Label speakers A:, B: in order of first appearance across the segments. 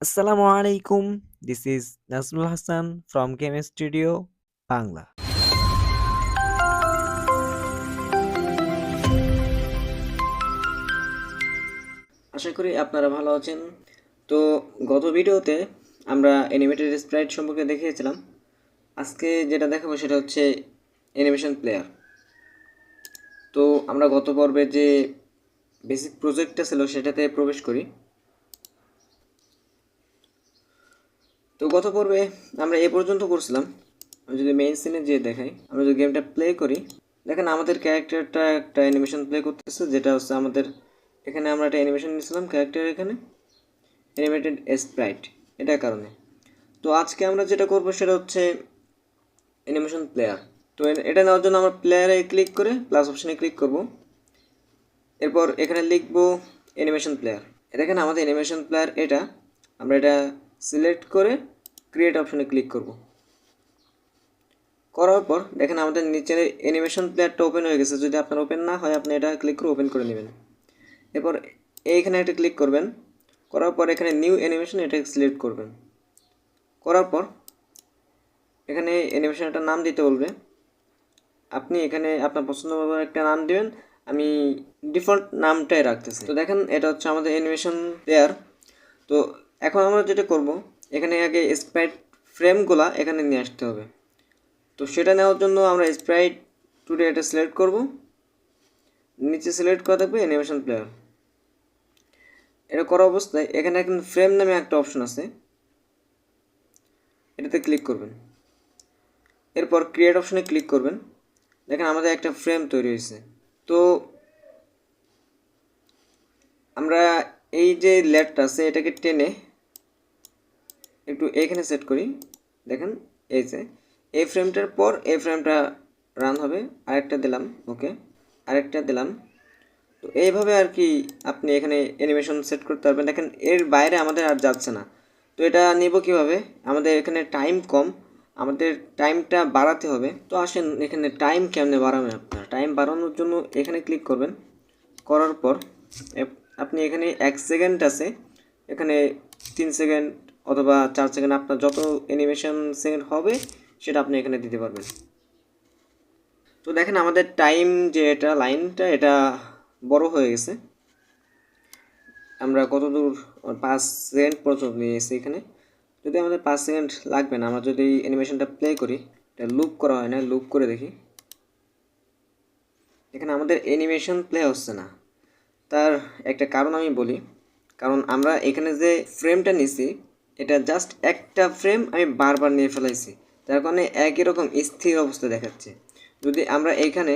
A: আসসালামু আলাইকুম। This is Nazmul Hasan from Game Studio Bangla. আশা করি আপনারা ভালো আছেন। তো গত ভিডিওতে আমরা অ্যানিমেটেড স্প্রাইট সম্পর্কে দেখিয়েছিলাম। আজকে যেটা দেখাবো সেটা হচ্ছে অ্যানিমেশন প্লেয়ার। তো আমরা গত পর্বে যে বেসিক প্রজেক্টটা ছিল সেটাতে প্রবেশ করি। তো গত পর্বে আমরা এ পর্যন্ত করছিলাম। আমি যদি মেইন সিনে যেয়ে দেখাই, আমরা যদি গেমটা প্লে করি, দেখেন আমাদের ক্যারেক্টারটা একটা অ্যানিমেশন প্লে করতেছে, যেটা হচ্ছে আমাদের এখানে আমরা একটা অ্যানিমেশন নিয়েছিলাম ক্যারেক্টার, এখানে অ্যানিমেটেড স্প্রাইট, এটার কারণে। তো আজকে আমরা যেটা করবো সেটা হচ্ছে অ্যানিমেশন প্লেয়ার। তো এটা নেওয়ার জন্য আমরা প্লেয়ারে ক্লিক করে প্লাস অপশানে ক্লিক করব। এরপর এখানে লিখবো অ্যানিমেশন প্লেয়ার। দেখেন আমাদের অ্যানিমেশন প্লেয়ার এটা, আমরা এটা সিলেক্ট করে ক্রিয়েট অপশানে ক্লিক করব। করার পর দেখেন আমাদের নিচের অ্যানিমেশন প্লেয়ারটা ওপেন হয়ে গেছে। যদি আপনার ওপেন না হয় আপনি এটা ক্লিক করে ওপেন করে নেবেন। এরপর এইখানে একটা ক্লিক করবেন। করার পর এখানে নিউ অ্যানিমেশন এটা সিলেক্ট করবেন। করার পর এখানে অ্যানিমেশনটার নাম দিতে বলবে। আপনি এখানে আপনার পছন্দ মতো একটা নাম দিবেন। আমি ডিফল্ট নামটাই রাখতেছি। তো দেখেন এটা হচ্ছে আমাদের অ্যানিমেশন প্লেয়ার। তো এখন আমরা যেটা করব, এখানে আগে স্প্রাইট ফ্রেমগুলা এখানে নিয়ে আসতে হবে। তো সেটা নেওয়ার জন্য আমরা স্প্রাইট টুডে এটা সিলেক্ট করব। নিচে সিলেক্ট করা থাকবে অ্যানিমেশন প্লেয়ার। এটা করা অবস্থায় এখানে এখন ফ্রেম নামে একটা অপশন আছে, এটাতে ক্লিক করবেন। এরপর ক্রিয়েট অপশনে ক্লিক করবেন। দেখেন আমাদের একটা ফ্রেম তৈরি হয়েছে। তো আমরা এই যে লেয়ারটা আছে এটাকে টেনে একটু এখানে সেট করি। দেখেন এই যে এই ফ্রেমটার পর এই ফ্রেমটা রান হবে। আরেকটা দিলাম, ওকে, আরেকটা দিলাম। তো এইভাবে আর কি আপনি এখানে অ্যানিমেশন সেট করতে পারবেন। দেখেন এর বাইরে আমাদের আর যাচ্ছে না। তো এটা নিব কিভাবে, আমাদের এখানে টাইম কম, আমাদের টাইমটা বাড়াতে হবে। তো আসেন এখানে টাইম কেমনে বাড়াবেন। আপনার টাইম বাড়ানোর জন্য এখানে ক্লিক করবেন। করার পর আপনি এখানে 1 সেকেন্ড আছে, এখানে 3 সেকেন্ড অথবা 4 সেকেন্ড, আপনার যত অ্যানিমেশন সেকেন্ড হবে সেটা আপনি এখানে দিতে পারবেন। তো দেখেন আমাদের টাইম যে এটা লাইনটা এটা বড় হয়ে গেছে। আমরা কত দূর, 5 সেকেন্ড পর্যন্ত নিয়েছি এখানে। যদি আমাদের 5 সেকেন্ড লাগবে না, আমরা যদি অ্যানিমেশনটা প্লে করি, এটা লুপ করা হয় না, লুপ করে দেখি। এখানে আমাদের অ্যানিমেশন প্লে হচ্ছে না। তার একটা কারণ আমি বলি। কারণ আমরা এখানে যে ফ্রেমটা নিছি এটা জাস্ট একটা ফ্রেম আমি বারবার নিয়ে ফেলাইছি, যার কারণে একই রকম স্থির অবস্থা দেখাচ্ছে। যদি আমরা এইখানে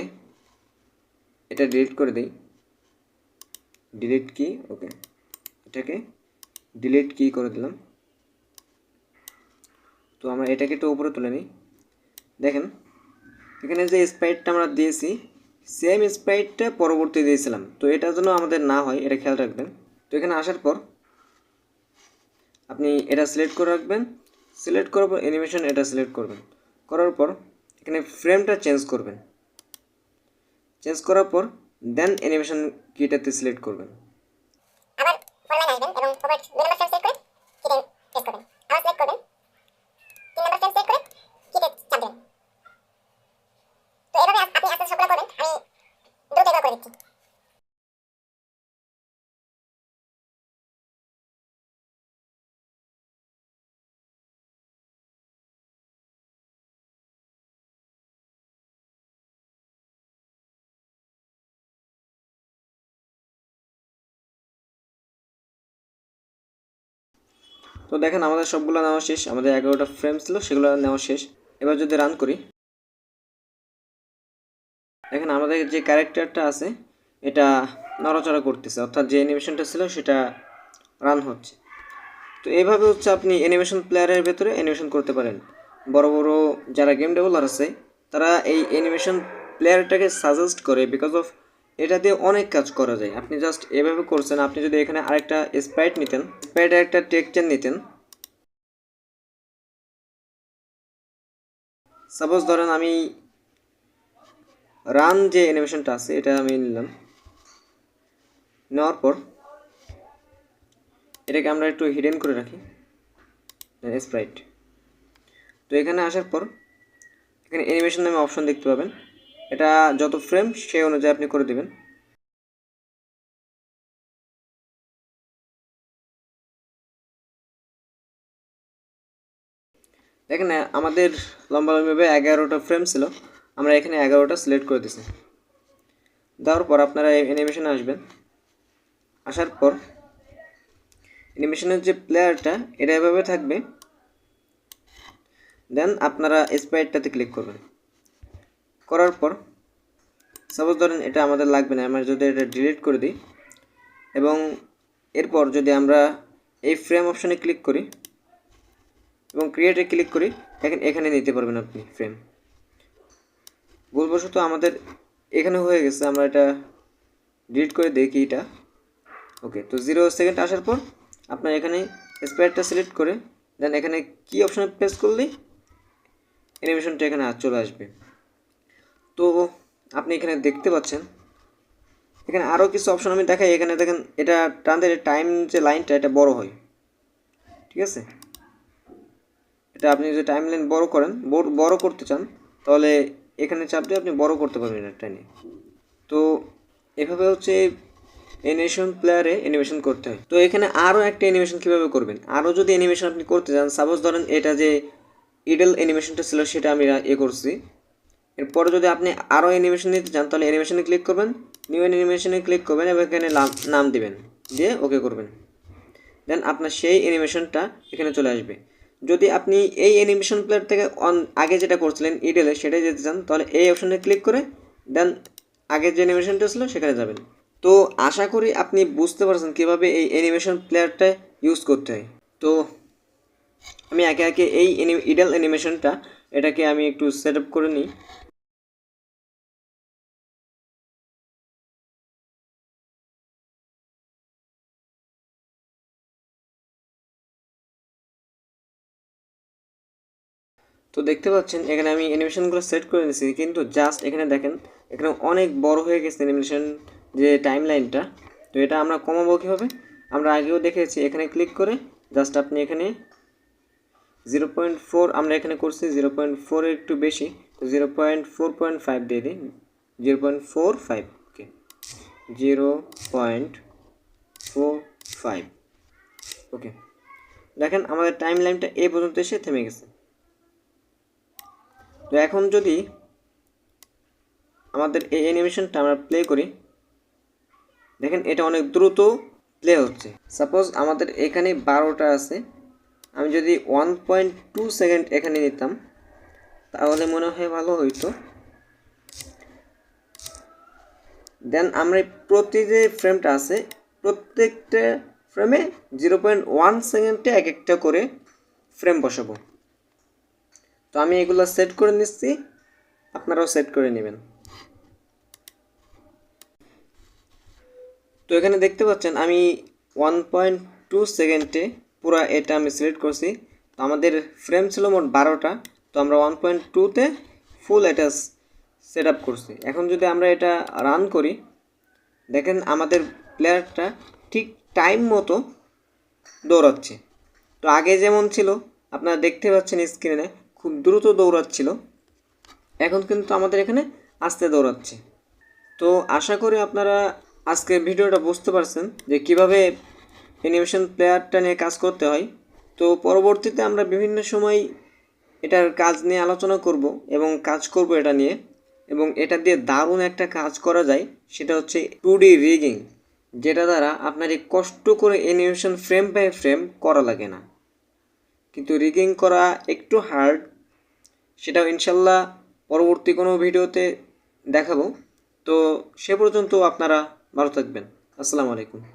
A: এটা ডিলিট করে দিই, ডিলিট কি, ওকে, এটাকে ডিলিট কি করে দিলাম। তো আমরা এটাকে একটু উপরে তুলে নিই। দেখেন এখানে যে স্প্রাইটটা আমরা দিয়েছি সেম স্প্রাইটটা পরবর্তী দিয়েছিলাম। তো এটার জন্য আমাদের না হয় এটা খেয়াল রাখবেন। তো এখানে আসার পর আপনি এটা সিলেক্ট করে রাখবেন। সিলেক্ট করার পর অ্যানিমেশন এটা সিলেক্ট করবেন। করার পর এখানে ফ্রেমটা চেঞ্জ করবেন। চেঞ্জ করার পর দেন অ্যানিমেশন কিটাতে সিলেক্ট করবেন।
B: আবার ফরলাইন আসবেন এবং ওভার 2 নাম্বার ফ্রেম সিলেক্ট করে কিতে প্রেস করবেন। আবার সিলেক্ট করবেন, 3 নাম্বার ফ্রেম সিলেক্ট করে কিতে চাপ দেবেন। তো এভাবে আপনি আস্তে আস্তে সবগুলো করবেন। আমি দ্রুত এগুলো করে দিচ্ছি।
A: তো দেখেন আমাদের সবগুলো নেওয়া শেষ, আমাদের 11টা ফ্রেম ছিল সেগুলো নেওয়া শেষ। এবার যদি রান করি, দেখেন আমাদের যে ক্যারেক্টারটা আছে এটা নড়াচড়া করতেছে, অর্থাৎ যে অ্যানিমেশনটা ছিল সেটা রান হচ্ছে। তো এইভাবে হচ্ছে আপনি অ্যানিমেশন প্লেয়ারের ভেতরে অ্যানিমেশন করতে পারেন। বড় বড় যারা গেম ডেভেলপার আছে তারা এই অ্যানিমেশন প্লেয়ারটাকে সাজেস্ট করে, বিকজ অফ এটা দিয়ে অনেক কাজ করা যায়। আপনি জাস্ট এভাবে করছেন, আপনি যদি এখানে আরেকটা স্প্রাইট নিতেন, স্প্রাইটের একটা টেক্সচার নিতেন, সাপোজ ধরেন আমি রান যে অ্যানিমেশনটা আছে এটা আমি নিলাম। নেওয়ার পর এটাকে আমরা একটু হিডেন করে রাখি, স্প্রাইট। তো এখানে আসার পর এখানে অ্যানিমেশন নামে অপশন দেখতে পাবেন, এটা যত ফ্রেম সেই অনুযায়ী আপনি করে দেবেন। দেখেন আমাদের লম্বালম্বিভাবে 11টা ফ্রেম ছিল, আমরা এখানে 11টা সিলেক্ট করে দিছি। দেওয়ার পর আপনারা অ্যানিমেশনে আসবেন, আসার পর অ্যানিমেশনের যে প্লেয়ারটা এটা এভাবে থাকবে, দেন আপনারা স্প্রাইটটাতে ক্লিক করবেন। করার পর সাপোজ ধরেন এটা আমাদের লাগবে না, আমরা যদি এটা ডিলিট করে দিই এবং এরপর যদি আমরা এই ফ্রেম অপশনে ক্লিক করি এবং ক্রিয়েটে ক্লিক করি, দেখেন এখানে নিতে পারবেন আপনি ফ্রেম। ভুলবশত আমাদের এখানে হয়ে গেছে, আমরা এটা ডিলিট করে দেখি এটা। ওকে, তো 0 সেকেন্ড আসার পর আপনার এখানে স্প্রাইটটা সিলেক্ট করে দেন এখানে কি অপশনে প্রেস করলেই অ্যানিমেশনটা এখানে চলে আসবে। তো আপনি এখানে দেখতে পাচ্ছেন এখানে আরও কিছু অপশন আমি দেখাই। এখানে দেখেন এটা টানতে টাইম যে লাইনটা এটা বড় হয়, ঠিক আছে। এটা আপনি যদি টাইম লাইন বড় করেন, বড় করতে চান তাহলে এখানে চাপ দিয়ে আপনি বড় করতে পারবেন এটা টাইনে। তো এভাবে হচ্ছে অ্যানিমেশন প্লেয়ারে অ্যানিমেশন করতে হয়। তো এখানে আরও একটা অ্যানিমেশন কীভাবে করবেন, আরও যদি অ্যানিমেশন আপনি করতে চান, সাপোজ ধরেন এটা যে ইডল অ্যানিমেশনটা ছিল সেটা আমি করছি। এরপরে যদি আপনি আরও অ্যানিমেশন নিতে চান তাহলে অ্যানিমেশনে ক্লিক করবেন, নিউ অ্যানিমেশনে ক্লিক করবেন এবং এখানে নাম দিবেন, দিয়ে ওকে করবেন। দেন আপনার সেই অ্যানিমেশনটা এখানে চলে আসবে। যদি আপনি এই অ্যানিমেশন প্লেয়ার থেকে আগে যেটা করছিলেন ইডেলে সেটাই যেতে চান তাহলে এই অপশনে ক্লিক করে দেন আগের যে অ্যানিমেশনটা ছিল সেখানে যাবেন। তো আশা করি আপনি বুঝতে পারছেন কীভাবে এই অ্যানিমেশন প্লেয়ারটা ইউজ করতে হয়। তো আমি একে একে এই ইডেল অ্যানিমেশনটা এটাকে আমি একটু সেট আপ করে নিই। তো দেখতে পাচ্ছেন এখানে আমি অ্যানিমেশনগুলো সেট করে নিয়েছি, কিন্তু জাস্ট এখানে দেখেন এখানে অনেক বড় হয়ে গেছে অ্যানিমেশন যে টাইম লাইনটা। তো এটা আমরা কমাবো কীভাবে, আমরা আগেও দেখেছি, এখানে ক্লিক করে জাস্ট আপনি এখানে 0.4 আমরা এখানে করছি 0.4 একটু বেশি, তো 0.4.5 দিয়ে দিই, 0.45, ওকে 0.45, ওকে। দেখেন আমাদের টাইম লাইনটা এই পর্যন্ত এসে থেমে গেছে। তো এখন যদি আমাদের এই অ্যানিমেশনটা আমরা প্লে করি, দেখেন এটা অনেক দ্রুত প্লে হচ্ছে। সাপোজ আমাদের এখানে 12টা আছে, আমি যদি 1.2 সেকেন্ড এখানে নিতাম তাহলে মনে হয় ভালো হইতো। দেন আমরা প্রতি যে ফ্রেমটা আছে প্রত্যেকটা ফ্রেমে 0.1 সেকেন্ডে এক একটা করে ফ্রেম বসাবো। তো আমি এগুলো সেট করে নিচ্ছি, আপনারাও সেট করে নেবেন। তো এখানে দেখতে পাচ্ছেন আমি 1.2 সেকেন্ডে পুরো এটা আমি সিলেক্ট করছি। তো আমাদের ফ্রেম ছিল মোট 12টা, তো আমরা 1.2তে ফুল এটা সেট আপ করছি। এখন যদি আমরা এটা রান করি, দেখেন আমাদের প্লেয়ারটা ঠিক টাইম মতো দৌড়াচ্ছে। তো আগে যেমন ছিল আপনারা দেখতে পাচ্ছেন স্ক্রিনে খুব দ্রুত দৌড়াচ্ছিল, এখন কিন্তু আমাদের এখানে আস্তে দৌড়াচ্ছে। তো আশা করি আপনারা আজকের ভিডিওটা বুঝতে পারছেন যে কিভাবে অ্যানিমেশন প্লেয়ারটা নিয়ে কাজ করতে হয়। তো পরবর্তীতে আমরা বিভিন্ন সময় এটার কাজ নিয়ে আলোচনা করব এবং কাজ করব এটা নিয়ে, এবং এটা দিয়ে দারুণ একটা কাজ করা যায়, সেটা হচ্ছে 2D রিগিং, যেটা দ্বারা আপনার এই কষ্ট করে অ্যানিমেশন ফ্রেম বাই ফ্রেম করা লাগে না। কিন্তু রিগিং করা একটু হার্ড, সেটাও ইনশাল্লাহ পরবর্তী কোনো ভিডিওতে দেখাবো। তো সে পর্যন্ত আপনারা ভালো থাকবেন। আসসালামু আলাইকুম।